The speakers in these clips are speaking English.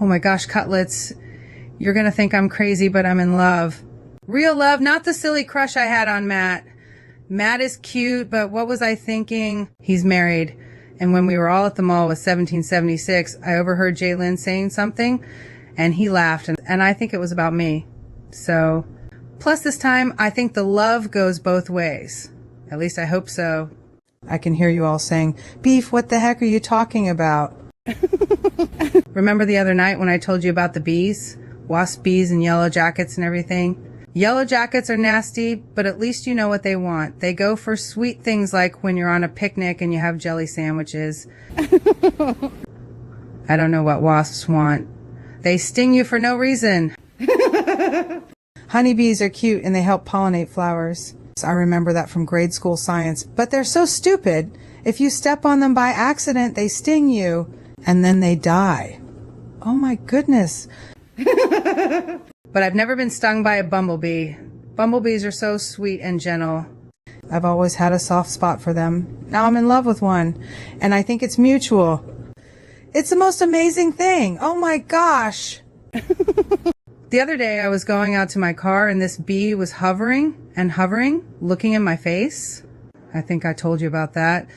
Oh my gosh, Cutlets. You're gonna think I'm crazy, but I'm in love. Real love, not the silly crush I had on Matt. Matt is cute, but what was I thinking? He's married. And when we were all at the mall with 1776, I overheard Jalen saying something, and he laughed, and I think it was about me. So, plus this time, I think the love goes both ways. At least I hope so. I can hear you all saying, Beef, what the heck are you talking about? Remember the other night when I told you about the bees? Wasp bees and yellow jackets and everything? Yellow jackets are nasty, but at least you know what they want. They go for sweet things like when you're on a picnic and you have jelly sandwiches. I don't know what wasps want. They sting you for no reason. Honeybees are cute and they help pollinate flowers. I remember that from grade school science, but they're so stupid. If you step on them by accident, they sting you and then they die. Oh my goodness. But I've never been stung by a bumblebee. Bumblebees are so sweet and gentle. I've always had a soft spot for them. Now I'm in love with one, and I think it's mutual. It's the most amazing thing. Oh my gosh. The other day I was going out to my car and this bee was hovering and hovering, looking in my face. I think I told you about that.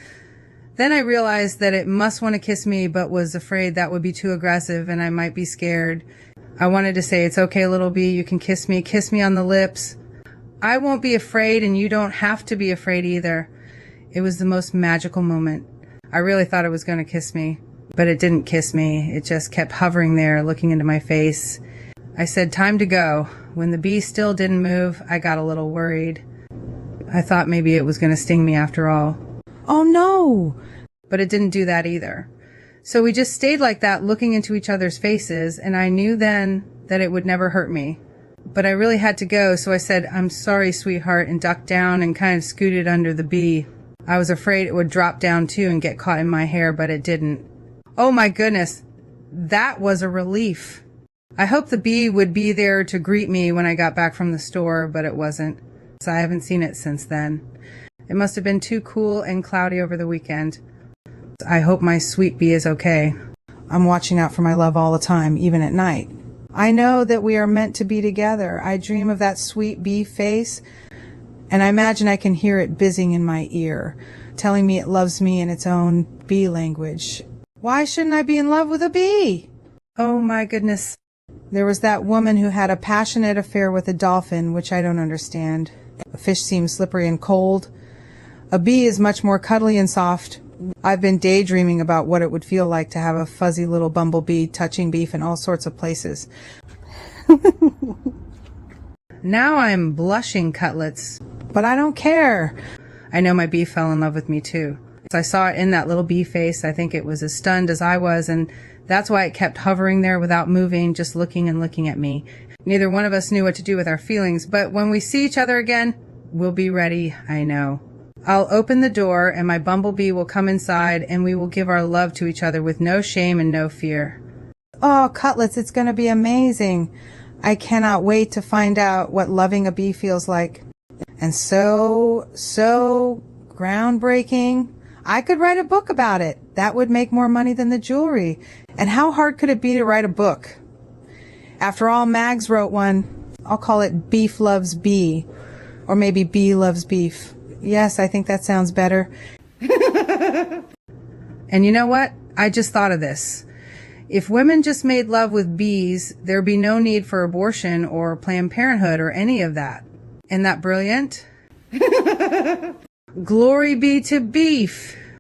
Then I realized that it must want to kiss me, but was afraid that would be too aggressive and I might be scared. I wanted to say, it's okay, little bee, you can kiss me on the lips. I won't be afraid and you don't have to be afraid either. It was the most magical moment. I really thought it was going to kiss me, but it didn't kiss me. It just kept hovering there, looking into my face. I said, time to go. When the bee still didn't move, I got a little worried. I thought maybe it was going to sting me after all. Oh no! But it didn't do that either. So we just stayed like that, looking into each other's faces, and I knew then that it would never hurt me. But I really had to go, so I said, I'm sorry, sweetheart, and ducked down and kind of scooted under the bee. I was afraid it would drop down too and get caught in my hair, but it didn't. Oh my goodness, that was a relief. I hoped the bee would be there to greet me when I got back from the store, but it wasn't. So I haven't seen it since then. It must have been too cool and cloudy over the weekend. I hope my sweet bee is okay. I'm watching out for my love all the time, even at night. I know that we are meant to be together. I dream of that sweet bee face, and I imagine I can hear it buzzing in my ear, telling me it loves me in its own bee language. Why shouldn't I be in love with a bee? Oh my goodness. There was that woman who had a passionate affair with a dolphin, which I don't understand. A fish seems slippery and cold. A bee is much more cuddly and soft. I've been daydreaming about what it would feel like to have a fuzzy little bumblebee touching Beef in all sorts of places. Now I'm blushing, Cutlets. But I don't care. I know my bee fell in love with me too. I saw it in that little bee face. I think it was as stunned as I was, and that's why it kept hovering there without moving, just looking and looking at me. Neither one of us knew what to do with our feelings, but when we see each other again, we'll be ready, I know. I'll open the door and my bumblebee will come inside and we will give our love to each other with no shame and no fear. Oh, Cutlets, it's going to be amazing. I cannot wait to find out what loving a bee feels like. And so groundbreaking. I could write a book about it. That would make more money than the jewelry. And how hard could it be to write a book? After all, Mags wrote one. I'll call it Beef Loves Bee. Or maybe Bee Loves Beef. Yes, I think that sounds better. And you know what? I just thought of this. If women just made love with bees, there'd be no need for abortion or Planned Parenthood or any of that. Isn't that brilliant? Glory be to beef.